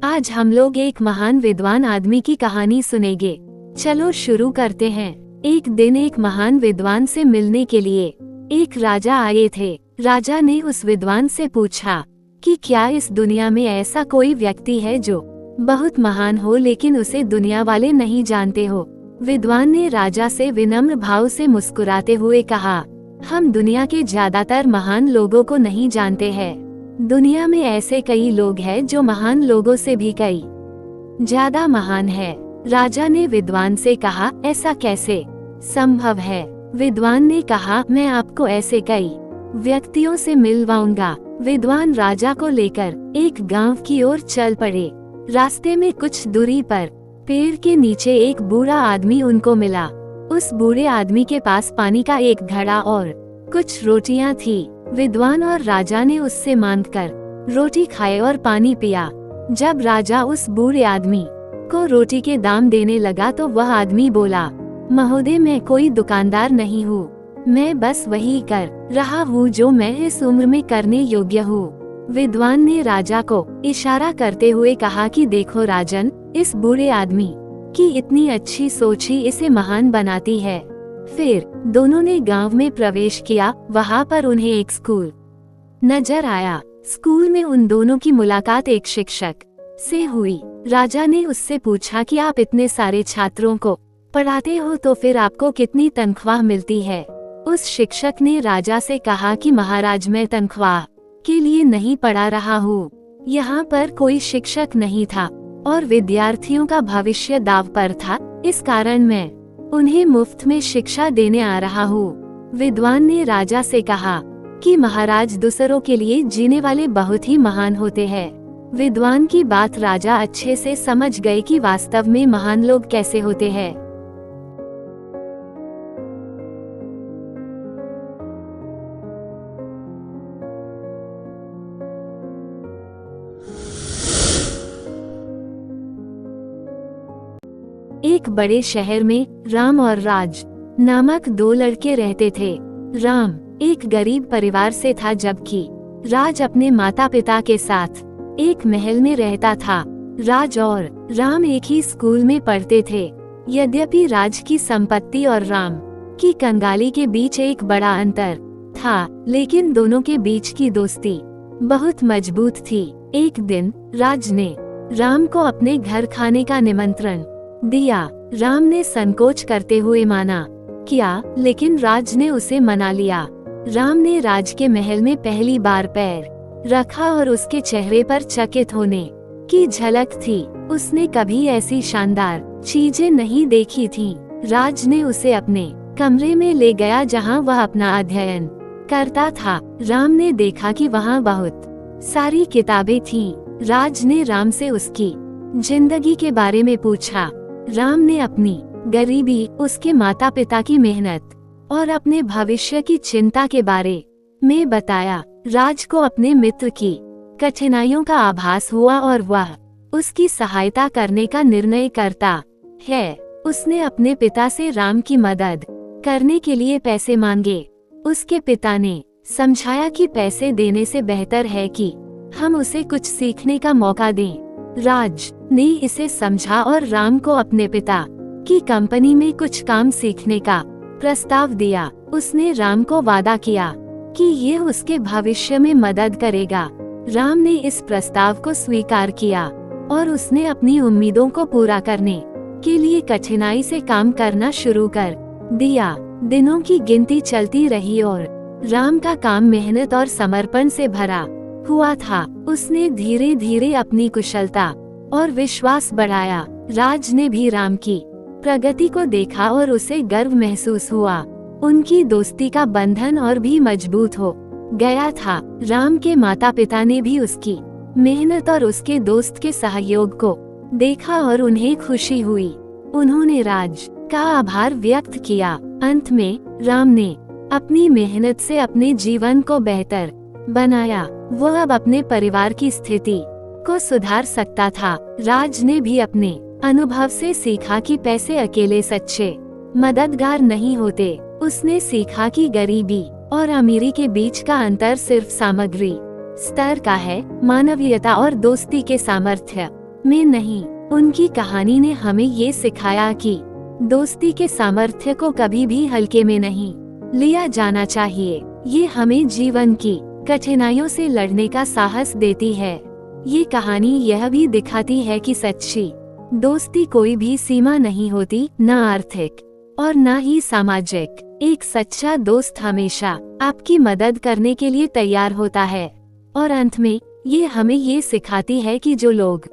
आज हम लोग एक महान विद्वान आदमी की कहानी सुनेंगे। चलो शुरू करते हैं। एक दिन एक महान विद्वान से मिलने के लिए एक राजा आए थे। राजा ने उस विद्वान से पूछा कि क्या इस दुनिया में ऐसा कोई व्यक्ति है जो बहुत महान हो लेकिन उसे दुनिया वाले नहीं जानते हो। विद्वान ने राजा से विनम्र भाव से मुस्कुराते हुए कहा, हम दुनिया के ज्यादातर महान लोगों को नहीं जानते हैं। दुनिया में ऐसे कई लोग हैं जो महान लोगों से भी कई ज्यादा महान है। राजा ने विद्वान से कहा, ऐसा कैसे संभव है? विद्वान ने कहा, मैं आपको ऐसे कई व्यक्तियों से मिलवाऊंगा। विद्वान राजा को लेकर एक गांव की ओर चल पड़े। रास्ते में कुछ दूरी पर पेड़ के नीचे एक बूढ़ा आदमी उनको मिला। उस बूढ़े आदमी के पास पानी का एक घड़ा और कुछ रोटियां थी। विद्वान और राजा ने उससे मांगकर रोटी खाए और पानी पिया। जब राजा उस बूढ़े आदमी को रोटी के दाम देने लगा तो वह आदमी बोला, महोदय, मैं कोई दुकानदार नहीं हूँ, मैं बस वही कर रहा हूँ जो मैं इस उम्र में करने योग्य हूँ। विद्वान ने राजा को इशारा करते हुए कहा कि देखो राजन, इस बूढ़े आदमी की इतनी अच्छी सोच ही इसे महान बनाती है। फिर दोनों ने गांव में प्रवेश किया। वहां पर उन्हें एक स्कूल नजर आया। स्कूल में उन दोनों की मुलाकात एक शिक्षक से हुई। राजा ने उससे पूछा कि आप इतने सारे छात्रों को पढ़ाते हो तो फिर आपको कितनी तनख्वाह मिलती है? उस शिक्षक ने राजा से कहा कि महाराज, मैं तनख्वाह के लिए नहीं पढ़ा रहा हूँ। यहाँ पर कोई शिक्षक नहीं था और विद्यार्थियों का भविष्य दांव पर था, इस कारण मैं उन्हें मुफ्त में शिक्षा देने आ रहा हूँ। विद्वान ने राजा से कहा कि महाराज, दूसरों के लिए जीने वाले बहुत ही महान होते हैं। विद्वान की बात राजा अच्छे से समझ गए कि वास्तव में महान लोग कैसे होते हैं। एक बड़े शहर में राम और राज नामक दो लड़के रहते थे। राम एक गरीब परिवार से था जबकि राज अपने माता पिता के साथ एक महल में रहता था। राज और राम एक ही स्कूल में पढ़ते थे। यद्यपि राज की संपत्ति और राम की कंगाली के बीच एक बड़ा अंतर था, लेकिन दोनों के बीच की दोस्ती बहुत मजबूत थी। एक दिन राज ने राम को अपने घर खाने का निमंत्रण दिया। राम ने संकोच करते हुए माना किया, लेकिन राज ने उसे मना लिया। राम ने राज के महल में पहली बार पैर रखा और उसके चेहरे पर चकित होने की झलक थी। उसने कभी ऐसी शानदार चीजें नहीं देखी थीं। राज ने उसे अपने कमरे में ले गया जहां वह अपना अध्ययन करता था। राम ने देखा कि वहां बहुत सारी किताबें थीं। राज ने राम से उसकी जिंदगी के बारे में पूछा। राम ने अपनी गरीबी, उसके माता पिता की मेहनत और अपने भविष्य की चिंता के बारे में बताया। राज को अपने मित्र की कठिनाइयों का आभास हुआ और वह उसकी सहायता करने का निर्णय करता है। उसने अपने पिता से राम की मदद करने के लिए पैसे मांगे। उसके पिता ने समझाया कि पैसे देने से बेहतर है कि हम उसे कुछ सीखने का मौका दें। राज ने इसे समझा और राम को अपने पिता की कंपनी में कुछ काम सीखने का प्रस्ताव दिया। उसने राम को वादा किया कि ये उसके भविष्य में मदद करेगा। राम ने इस प्रस्ताव को स्वीकार किया और उसने अपनी उम्मीदों को पूरा करने के लिए कठिनाई से काम करना शुरू कर दिया। दिनों की गिनती चलती रही और राम का काम मेहनत और समर्पण से भरा हुआ था। उसने धीरे धीरे अपनी कुशलता और विश्वास बढ़ाया। राज ने भी राम की प्रगति को देखा और उसे गर्व महसूस हुआ। उनकी दोस्ती का बंधन और भी मजबूत हो गया था। राम के माता पिता ने भी उसकी मेहनत और उसके दोस्त के सहयोग को देखा और उन्हें खुशी हुई। उन्होंने राज का आभार व्यक्त किया। अंत में राम ने अपनी मेहनत से अपने जीवन को बेहतर बनाया। वह अब अपने परिवार की स्थिति को सुधार सकता था। राज ने भी अपने अनुभव से सीखा कि पैसे अकेले सच्चे मददगार नहीं होते। उसने सीखा कि गरीबी और अमीरी के बीच का अंतर सिर्फ सामग्री स्तर का है। मानवीयता और दोस्ती के सामर्थ्य में नहीं। उनकी कहानी ने हमें ये सिखाया कि दोस्ती के सामर्थ्य को कभी भी हल्के में नहीं लिया जाना चाहिए। ये हमें जीवन की कठिनाइयों से लड़ने का साहस देती है। ये कहानी यह भी दिखाती है कि सच्ची दोस्ती कोई भी सीमा नहीं होती, न आर्थिक और न ही सामाजिक। एक सच्चा दोस्त हमेशा आपकी मदद करने के लिए तैयार होता है। और अंत में ये हमें ये सिखाती है कि जो लोग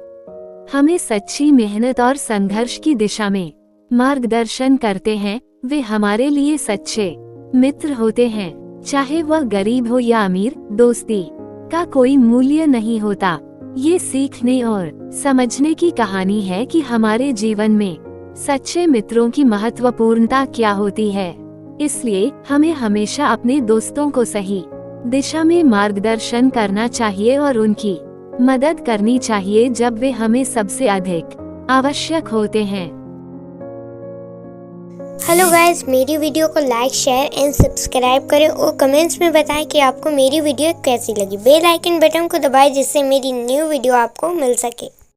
हमें सच्ची मेहनत और संघर्ष की दिशा में मार्गदर्शन करते हैं, वे हमारे लिए सच्चे मित्र होते हैं। चाहे वह गरीब हो या अमीर, दोस्ती का कोई मूल्य नहीं होता। ये सीखने और समझने की कहानी है कि हमारे जीवन में सच्चे मित्रों की महत्वपूर्णता क्या होती है। इसलिए हमें हमेशा अपने दोस्तों को सही दिशा में मार्गदर्शन करना चाहिए और उनकी मदद करनी चाहिए जब वे हमें सबसे अधिक आवश्यक होते हैं। हेलो गाइस, मेरी वीडियो को लाइक, शेयर एंड सब्सक्राइब करें और कमेंट्स में बताएं कि आपको मेरी वीडियो कैसी लगी। बेल आइकन बटन को दबाएं जिससे मेरी न्यू वीडियो आपको मिल सके।